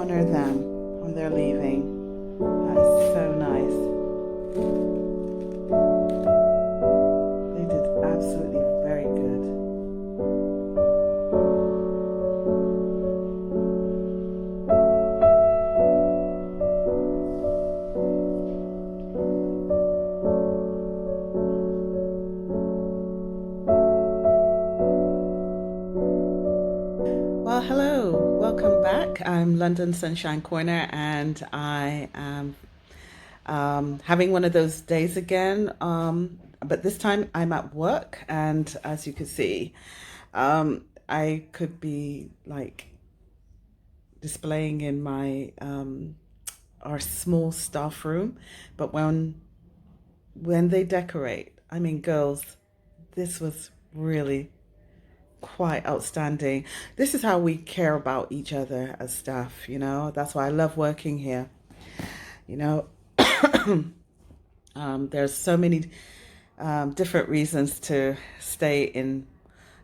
honor them when they're leaving. That is so nice. They did absolutely very good. Well, hello, welcome back. I'm London Sunshine Corner, and I am having one of those days again. But this time I'm at work, and as you can see, I could be like displaying in my our small staff room, but when they decorate, I mean, girls, this was really quite outstanding. This is how we care about each other as staff, you know. That's why I love working here. You know, there's so many different reasons to stay in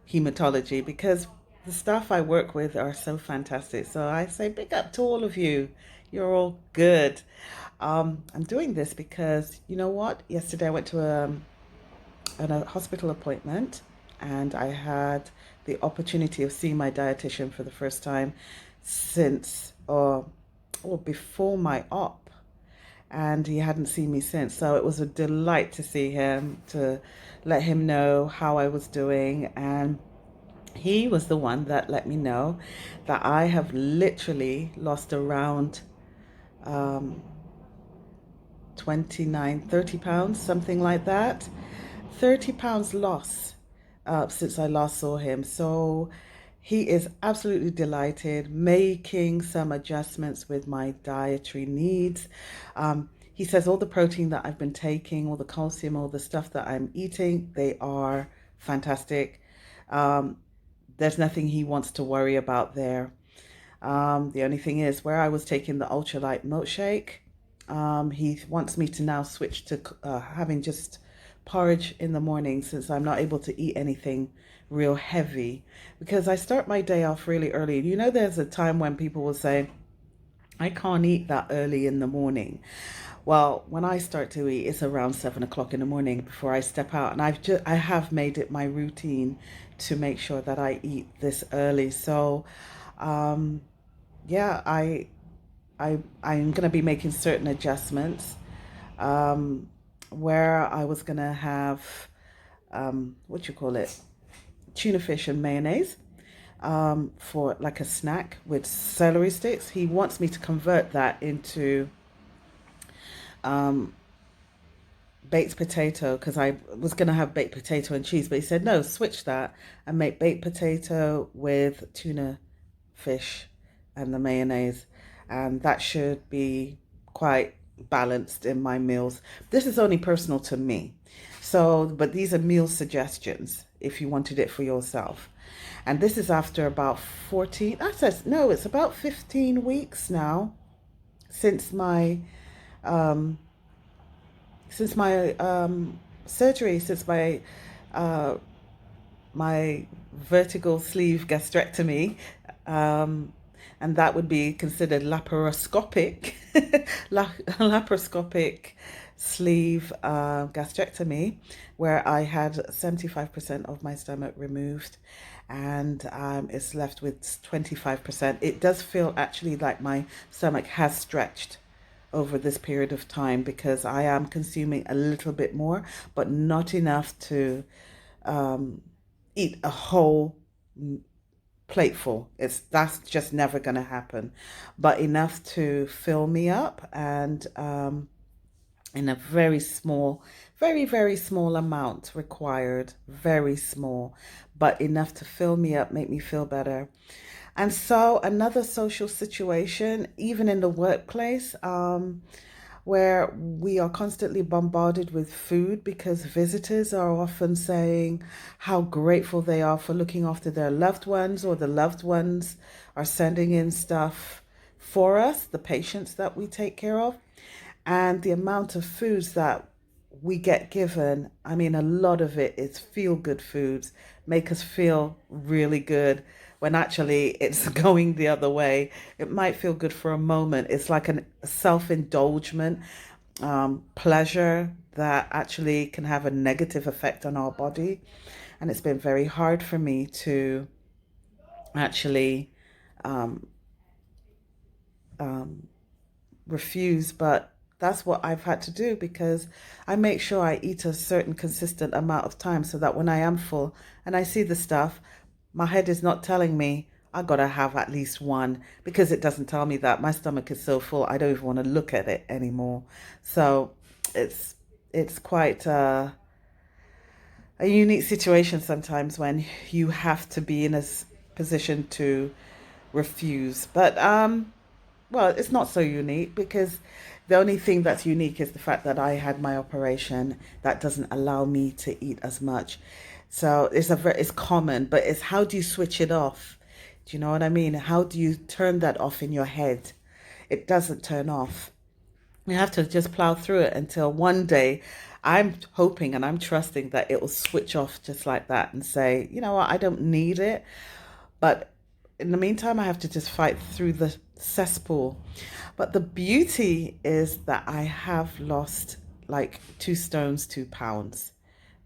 hematology because the staff I work with are so fantastic. So I say big up to all of you. You're all good. I'm doing this because you know what? Yesterday I went to a hospital appointment and I had the opportunity of seeing my dietitian for the first time since or before my op, and he hadn't seen me since. So it was a delight to see him, to let him know how I was doing, and he was the one that let me know that I have literally lost around um, 29, 30 pounds, something like that. 30 pounds loss since I last saw him. So he is absolutely delighted, making some adjustments with my dietary needs. He says all the protein that I've been taking, all the calcium, all the stuff that I'm eating, they are fantastic. Um, there's nothing he wants to worry about there. The only thing is, where I was taking the ultralight milkshake, he wants me to now switch to having just porridge in the morning since I'm not able to eat anything real heavy because I start my day off really early. You know, there's a time when people will say, I can't eat that early in the morning. Well, when I start to eat, it's around 7 o'clock in the morning before I step out, and I have made it my routine to make sure that I eat this early. So, um, yeah, I'm gonna be making certain adjustments. Um, where I was gonna have what you call it, tuna fish and mayonnaise for like a snack with celery sticks. He wants me to convert that into um, baked potato because I was gonna have baked potato and cheese, but he said no, switch that and make baked potato with tuna fish and the mayonnaise, and that should be quite balanced in my meals. This is only personal to me. So, but these are meal suggestions if you wanted it for yourself. And this is after about 14, I said, no, it's about 15 weeks now since my um surgery, since uh my vertical sleeve gastrectomy, um, and that would be considered laparoscopic, laparoscopic sleeve gastrectomy, where I had 75% of my stomach removed, and it's left with 25%. It does feel actually like my stomach has stretched over this period of time because I am consuming a little bit more, but not enough to um, eat a whole plateful. That's just never going to happen, but enough to fill me up, and in a very small, very small amount required, very small, but enough to fill me up, make me feel better. And so another social situation, even in the workplace, where we are constantly bombarded with food because visitors are often saying how grateful they are for looking after their loved ones, or the loved ones are sending in stuff for us, the patients that we take care of. And the amount of foods that we get given, I mean, a lot of it is feel good foods, make us feel really good. when actually it's going the other way. It might feel good for a moment. It's like a self-indulgent pleasure that actually can have a negative effect on our body. And it's been very hard for me to actually um, refuse, but that's what I've had to do because I make sure I eat a certain consistent amount of time so that when I am full and I see the stuff, my head is not telling me I gotta have at least one, because it doesn't tell me that. My stomach is so full I don't even want to look at it anymore. So it's it's quite a unique situation sometimes when you have to be in a position to refuse. But well, it's not so unique because the only thing that's unique is the fact that I had my operation that doesn't allow me to eat as much. So it's common, but it's how do you switch it off? Do you know what I mean? How do you turn that off in your head? It doesn't turn off. You have to just plow through it until one day I'm hoping and I'm trusting that it will switch off just like that and say, you know what, I don't need it. But in the meantime, I have to just fight through the cesspool. But the beauty is that I have lost like 2 stones, 2 pounds.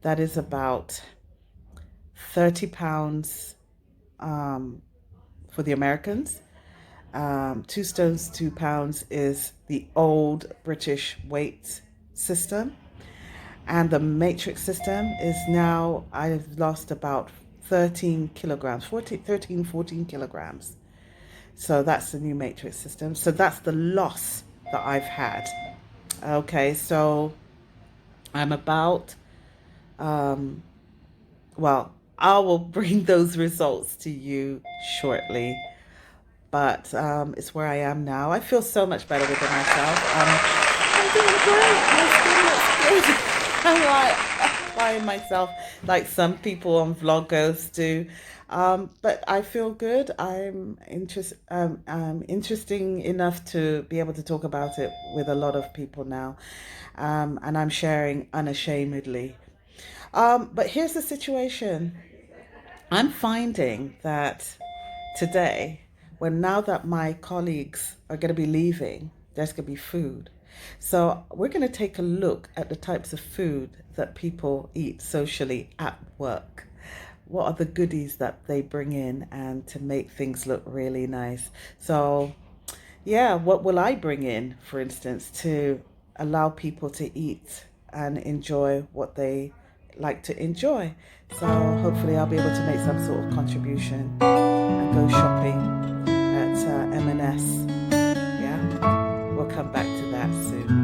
That is about 30 pounds for the Americans. 2 stones, 2 pounds is the old British weight system. And the matrix system is now, I've lost about 13 kilograms, 14, 13, 14 kilograms. So that's the new matrix system. So that's the loss that I've had. Okay, so I'm about, um, well, I will bring those results to you shortly. But it's where I am now. I feel so much better within myself. I'm doing great. My skin looks good. I'm like applying myself like some people on vloggers do. But I feel good. I'm interesting enough to be able to talk about it with a lot of people now. And I'm sharing unashamedly. But here's the situation. I'm finding that today, when now that my colleagues are going to be leaving, there's going to be food. So we're going to take a look at the types of food that people eat socially at work. What are the goodies that they bring in and to make things look really nice? So yeah, what will I bring in, for instance, to allow people to eat and enjoy what they like to enjoy? So hopefully I'll be able to make some sort of contribution and go shopping at M&S. Yeah, we'll come back to that soon.